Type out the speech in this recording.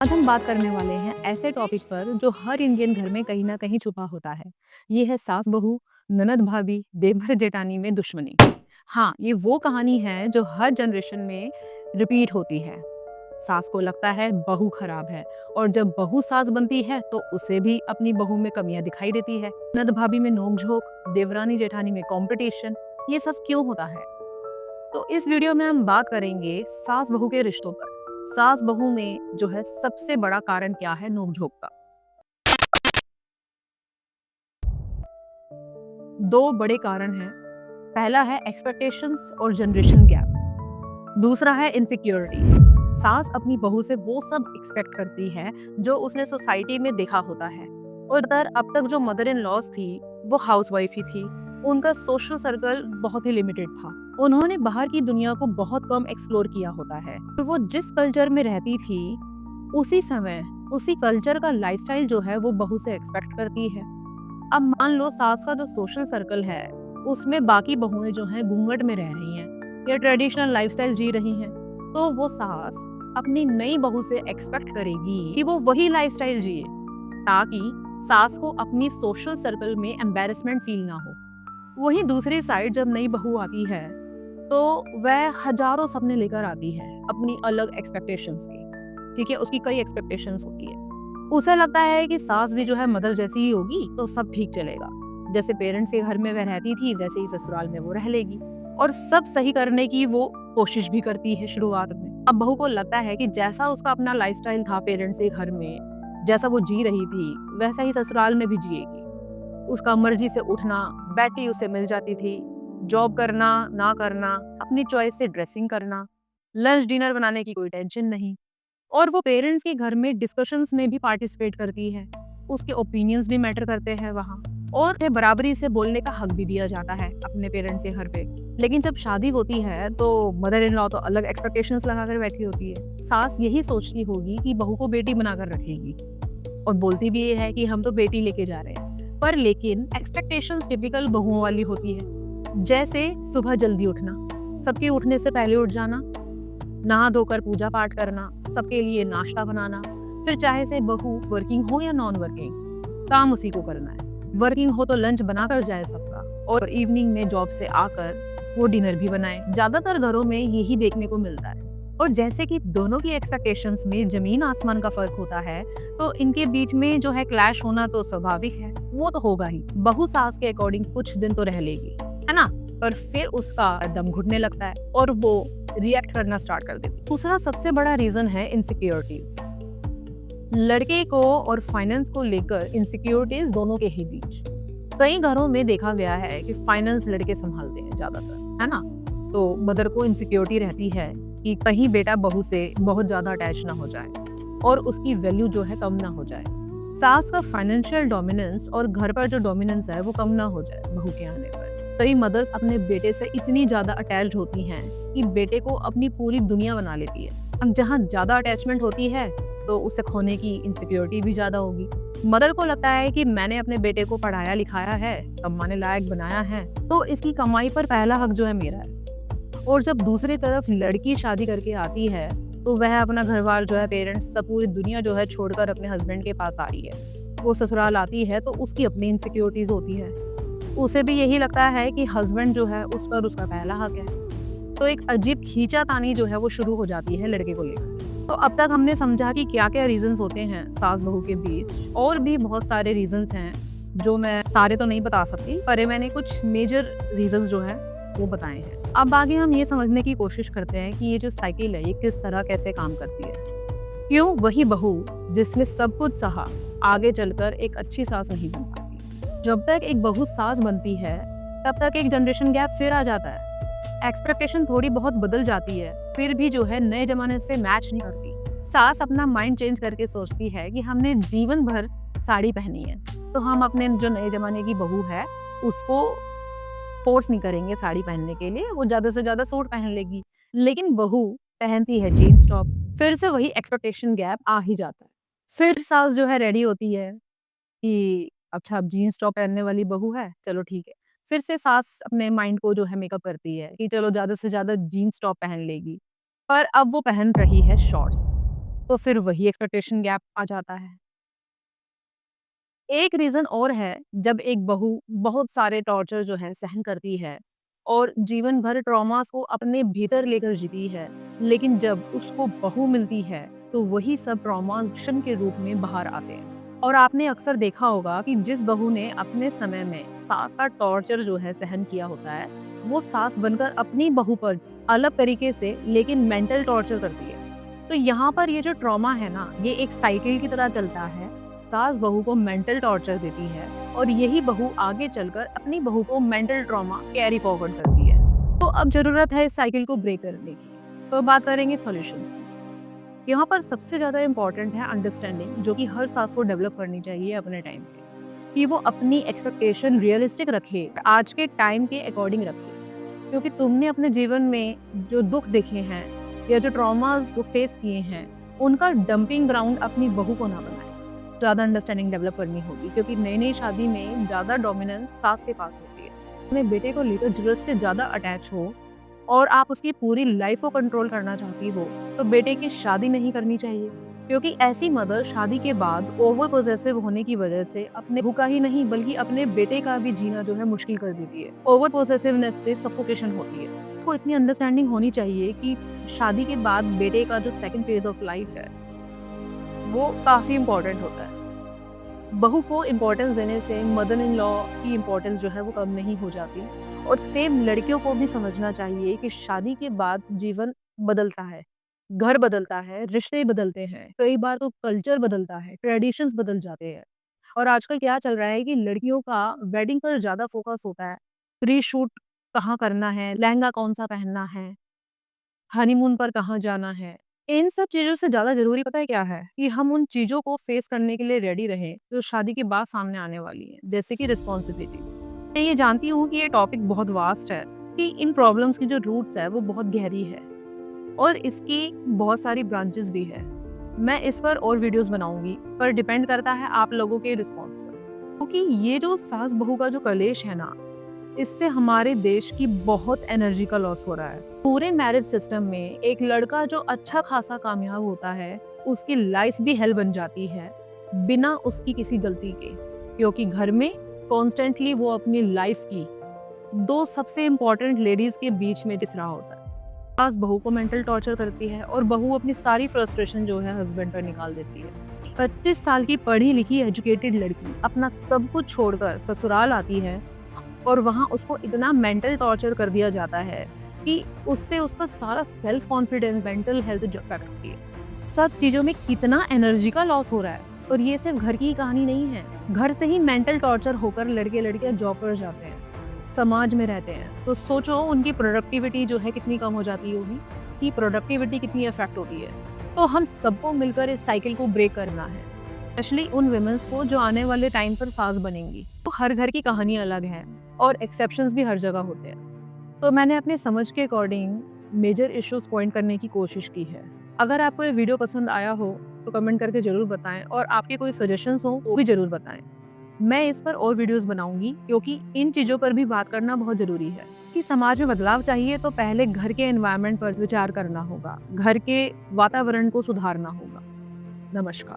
आज हम बात करने वाले हैं ऐसे टॉपिक पर जो हर इंडियन घर में कहीं ना कहीं छुपा होता है। ये है सास बहू, ननद भाभी, देवर जेठानी में दुश्मनी। हाँ, ये वो कहानी है जो हर जनरेशन में रिपीट होती है। सास को लगता है बहू खराब है, और जब बहू सास बनती है तो उसे भी अपनी बहू में कमियां दिखाई देती है। ननद भाभी में नोक-झोंक, देवरानी जेठानी में कंपटीशन। ये सब क्यों होता है? तो इस वीडियो में हम बात करेंगे सास बहू के रिश्तों पर। सास बहू में जो है सबसे बड़ा कारण क्या है नोक-झोंक का? दो बड़े कारण हैं। पहला है एक्सपेक्टेशंस और जनरेशन गैप। दूसरा है इनसिक्योरिटीज। सास अपनी बहू से वो सब एक्सपेक्ट करती है जो उसने सोसाइटी में देखा होता है। और अब तक जो मदर इन लॉज थी वो हाउसवाइफ ही थी। उनका सोशल सर्कल बहुत ही लिमिटेड था। उन्होंने बाहर की दुनिया को बहुत कम एक्सप्लोर किया होता है, और वो जिस कल्चर में रहती थी उसी समय उसी कल्चर का लाइफस्टाइल जो है वो बहू से एक्सपेक्ट करती है। अब मान लो सास का जो सोशल सर्कल है उसमें बाकी बहुएं जो हैं घूंघट में रह रही हैं या ट्रेडिशनल लाइफस्टाइल जी रही हैं, तो वो सास अपनी नई बहू से एक्सपेक्ट करेगी कि वो वही लाइफस्टाइल जिए, ताकि सास को अपनी सोशल सर्कल में एम्बैरेसमेंट फील ना हो। वहीं दूसरी साइड जब नई बहू आती है तो वह हजारों सपने लेकर आती है अपनी अलग एक्सपेक्टेशंस की। ठीक है, उसकी कई एक्सपेक्टेशंस होती है। उसे लगता है कि सास भी जो है मदर जैसी ही होगी तो सब ठीक चलेगा। जैसे पेरेंट्स के घर में वह रहती थी वैसे ही ससुराल में वो रह लेगी, और सब सही करने की वो कोशिश भी करती है शुरुआत में। अब बहू को लगता है कि जैसा उसका अपना लाइफस्टाइल था पेरेंट्स के घर में, जैसा वो जी रही थी वैसा ही ससुराल में भी जिएगी। उसका मर्जी से उठना, बैठी उसे मिल जाती थी, जॉब करना ना करना, अपनी चॉइस से ड्रेसिंग करना, लंच डिनर बनाने की कोई टेंशन नहीं। और वो पेरेंट्स के घर में डिस्कशंस में भी पार्टिसिपेट करती है। उसके ओपिनियंस भी मैटर करते हैं वहाँ, और उसे बराबरी से बोलने का हक भी दिया जाता है अपने पेरेंट्स के घर पे। लेकिन जब शादी होती है तो मदर इन लॉ तो अलग एक्सपेक्टेशंस लगा कर बैठी होती है। सास यही सोचती होगी कि बहू को बेटी बनाकर रखेगी, और बोलती भी ये है कि हम तो बेटी लेके जा रहे हैं। पर लेकिन एक्सपेक्टेशंस टिपिकल बहुओं वाली होती है। जैसे सुबह जल्दी उठना, सबके उठने से पहले उठ जाना, नहा धोकर पूजा पाठ करना, सबके लिए नाश्ता बनाना, फिर चाहे से बहू वर्किंग हो या नॉन वर्किंग, काम उसी को करना है। वर्किंग हो तो लंच बनाकर जाए सबका, और इवनिंग में जॉब से आकर वो डिनर भी बनाए। ज्यादातर घरों में यही देखने को मिलता है। और जैसे कि दोनों की एक्सपेक्टेशंस में जमीन आसमान का फर्क होता है, तो इनके बीच में जो है क्लैश होना तो स्वाभाविक है, वो तो होगा ही। बहू सास के अकॉर्डिंग कुछ दिन तो रह लेगी, है ना, पर फिर उसका दम घुटने लगता है और वो रिएक्ट करना स्टार्ट कर देती है। दूसरा सबसे बड़ा रीजन है इनसिक्योरिटीज। लड़के को और फाइनेंस को लेकर इनसिक्योरिटीज दोनों के ही बीच। कई घरों में देखा गया है कि फाइनेंस लड़के संभालते हैं ज्यादातर, है ना। तो मदर को इनसिक्योरिटी रहती है कि कहीं बेटा बहू से बहुत ज्यादा अटैच ना हो जाए और उसकी वैल्यू जो है कम ना हो जाए। सास का फाइनेंशियल डोमिनेंस और घर पर जो डोमिनेंस है वो कम ना हो जाए बहू के आने पर। कई मदर्स अपने बेटे से इतनी ज्यादा अटैच्ड होती हैं कि बेटे को अपनी पूरी दुनिया बना लेती है। अब जहाँ ज्यादा अटैचमेंट होती है तो उसे खोने की इनसिक्योरिटी भी ज्यादा होगी। मदर को लगता है कि मैंने अपने बेटे को पढ़ाया लिखाया है, कमाने लायक बनाया है, तो इसकी कमाई पर पहला हक जो है मेरा है। और जब दूसरी तरफ लड़की शादी करके आती है तो वह अपना घर बार जो है, पेरेंट्स सब, पूरी दुनिया जो है छोड़कर अपने हस्बैंड के पास आ रही है। वो ससुराल आती है तो उसकी अपनी इनसिक्योरिटीज होती है। उसे भी यही लगता है कि हस्बैंड जो है उस पर उसका पहला हक है। तो एक अजीब खींचातानी जो है वो शुरू हो जाती है लड़के को लेकर। तो अब तक हमने समझा कि क्या क्या रीजंस होते हैं सास बहू के बीच। और भी बहुत सारे रीजंस हैं जो मैं सारे तो नहीं बता सकती, पर मैंने कुछ मेजर रीजंस जो है वो बताए हैं। अब आगे हम ये समझने की कोशिश करते हैं कि ये जो साइकिल है ये किस तरह कैसे काम करती है। क्यों वही बहू जिसने सब कुछ सहा आगे चलकर एक अच्छी सास नहीं बन पाती। जब तक एक बहू सास बनती है तब तक एक जनरेशन गैप फिर आ जाता है। एक्सपेक्टेशन थोड़ी बहुत बदल जाती है, फिर भी जो है नए जमाने से मैच नहीं करती। सास अपना माइंड चेंज करके सोचती है कि हमने जीवन भर साड़ी पहनी है, तो हम अपने जो नए जमाने की बहू है उसको फोर्स नहीं करेंगे साड़ी पहनने के लिए, वो ज्यादा से ज्यादा सूट पहन लेगी। लेकिन बहू पहनती है जीन्स टॉप, फिर से वही एक्सपेक्टेशन गैप आ ही जाता है। फिर सास जो है रेडी होती है कि अच्छा अब जीन्स टॉप पहनने वाली बहू है, चलो ठीक है। फिर से सास अपने माइंड को जो है मेकअप करती है कि चलो ज़्यादा से ज़्यादा जीन्स टॉप पहन लेगी। पर अब वो पहन रही है शॉर्ट्स। तो फिर वही एक्सपेक्टेशन गैप आ जाता है। एक रीज़न और है, जब एक बहू बहुत सारे टॉर्चर जो है सहन करती है और जीवन भर ट्रॉमास को अपने भीतर लेकर जीती है, लेकिन जब उसको बहू मिलती है, तो वही सब ट्रॉमास एक्शन के रूप में बाहर आते हैं। और आपने अक्सर देखा होगा कि जिस बहू ने अपने समय में सास का टॉर्चर जो है सहन किया होता है, वो सास बनकर अपनी बहू पर अलग तरीके से लेकिन मेंटल टॉर्चर करती है। तो यहाँ पर ये जो ट्रॉमा है ना, ये एक साइकिल की तरह चलता है। सास बहू को मेंटल टॉर्चर देती है और यही बहू आगे चलकर अपनी बहू को मेंटल ट्रॉमा कैरी फॉरवर्ड करती है। तो अब जरूरत है इस साइकिल को ब्रेक करने की। तो बात करेंगे सॉल्यूशंस की। यहाँ पर सबसे ज़्यादा इम्पॉर्टेंट है अंडरस्टैंडिंग, जो कि हर सास को डेवलप करनी चाहिए अपने टाइम पे, कि वो अपनी एक्सपेक्टेशन रियलिस्टिक रखे, आज के टाइम के अकॉर्डिंग रखे। क्योंकि तुमने अपने जीवन में जो दुख देखे हैं या जो ट्रॉमास को फेस किए हैं, उनका डंपिंग ग्राउंड अपनी बहू को ना बनाए। ज़्यादा अंडरस्टैंडिंग डेवलप करनी होगी, क्योंकि नई नई शादी में ज़्यादा डोमिनेंस सास के पास होती है। अपने बेटे को लेकर ज़रूरत से ज़्यादा अटैच हो और आप उसकी पूरी लाइफ को कंट्रोल करना चाहती हो, तो बेटे की शादी नहीं करनी चाहिए। क्योंकि ऐसी मदर शादी के बाद ओवर पोजेसिव होने की वजह से अपने बहू का ही नहीं बल्कि अपने बेटे का भी जीना जो है मुश्किल कर देती है। ओवर पोजेसिवनेस से सफोकेशन होती है। को इतनी अंडरस्टैंडिंग होनी चाहिए कि शादी के बाद बेटे का जो सेकंड फेज ऑफ लाइफ है, वो काफ़ी इम्पोर्टेंट होता है। बहू को इम्पोर्टेंस देने से मदर इन लॉ की इम्पोर्टेंस जो है वो कम नहीं हो जाती। और सेम लड़कियों को भी समझना चाहिए कि शादी के बाद जीवन बदलता है, घर बदलता है, रिश्ते बदलते हैं, कई बार तो कल्चर बदलता है, ट्रेडिशंस बदल जाते हैं। और आजकल क्या चल रहा है कि लड़कियों का वेडिंग पर ज़्यादा फोकस होता है। प्री शूट कहाँ करना है, लहंगा कौन सा पहनना है, हनीमून पर कहाँ जाना है। इन सब चीज़ों से ज़्यादा ज़रूरी पता है क्या है? कि हम उन चीज़ों को फेस करने के लिए रेडी रहें, जो शादी के बाद सामने आने वाली हैं, जैसे कि रिस्पॉन्सिबिलिटीज़। मैं ये जानती हूँ कि ये टॉपिक बहुत वास्ट है, कि इन प्रॉब्लम्स की जो रूट्स है, वो बहुत गहरी है और इसकी बहुत सारी ब्रांचेस भी है। मैं इस पर और वीडियोज़ बनाऊँगी, पर डिपेंड करता है आप लोगों के रिस्पॉन्स पर। क्योंकि ये जो सास-बहू का जो कलेश है ना, इससे हमारे देश की बहुत एनर्जी का लॉस हो रहा है। पूरे मैरिज सिस्टम में एक लड़का जो अच्छा खासा कामयाब होता है, उसकी लाइफ भी हेल बन जाती है, बिना उसकी किसी गलती के। क्योंकि घर में कॉन्स्टेंटली वो अपनी लाइफ की दो सबसे इम्पोर्टेंट लेडीज के बीच में जिस रहा होता है। सास बहू को मेंटल टॉर्चर करती है और बहू अपनी सारी फ्रस्ट्रेशन जो है हस्बैंड पर निकाल देती है। 25 साल की पढ़ी लिखी एजुकेटेड लड़की अपना सब कुछ छोड़कर ससुराल आती है और वहाँ उसको इतना मेंटल टॉर्चर कर दिया जाता है कि उससे उसका सारा सेल्फ कॉन्फिडेंस, मेंटल हेल्थ जो अफेक्ट होती है। सब चीज़ों में कितना एनर्जी का लॉस हो रहा है। और ये सिर्फ घर की कहानी नहीं है। घर से ही मेंटल टॉर्चर होकर लड़के लड़कियां जॉब पर जाते हैं, समाज में रहते हैं, तो सोचो उनकी प्रोडक्टिविटी जो है कितनी कम हो जाती होगी, कि प्रोडक्टिविटी कितनी अफेक्ट होती है। तो हम सबको मिलकर इस साइकिल को ब्रेक करना है, स्पेशली उन वुमेन्स को जो आने वाले टाइम पर सास बनेंगी। तो हर घर की कहानी अलग है और एक्सेप्शंस भी हर जगह होते हैं। तो मैंने अपने समझ के अकॉर्डिंग मेजर इश्यूज पॉइंट करने की कोशिश की है। अगर आपको ये वीडियो पसंद आया हो तो कमेंट करके ज़रूर बताएं और आपके कोई सजेशंस हो वो भी ज़रूर बताएं। मैं इस पर और वीडियोस बनाऊंगी, क्योंकि इन चीज़ों पर भी बात करना बहुत ज़रूरी है। कि समाज में बदलाव चाहिए तो पहले घर के एनवायरनमेंट पर विचार करना होगा, घर के वातावरण को सुधारना होगा। नमस्कार।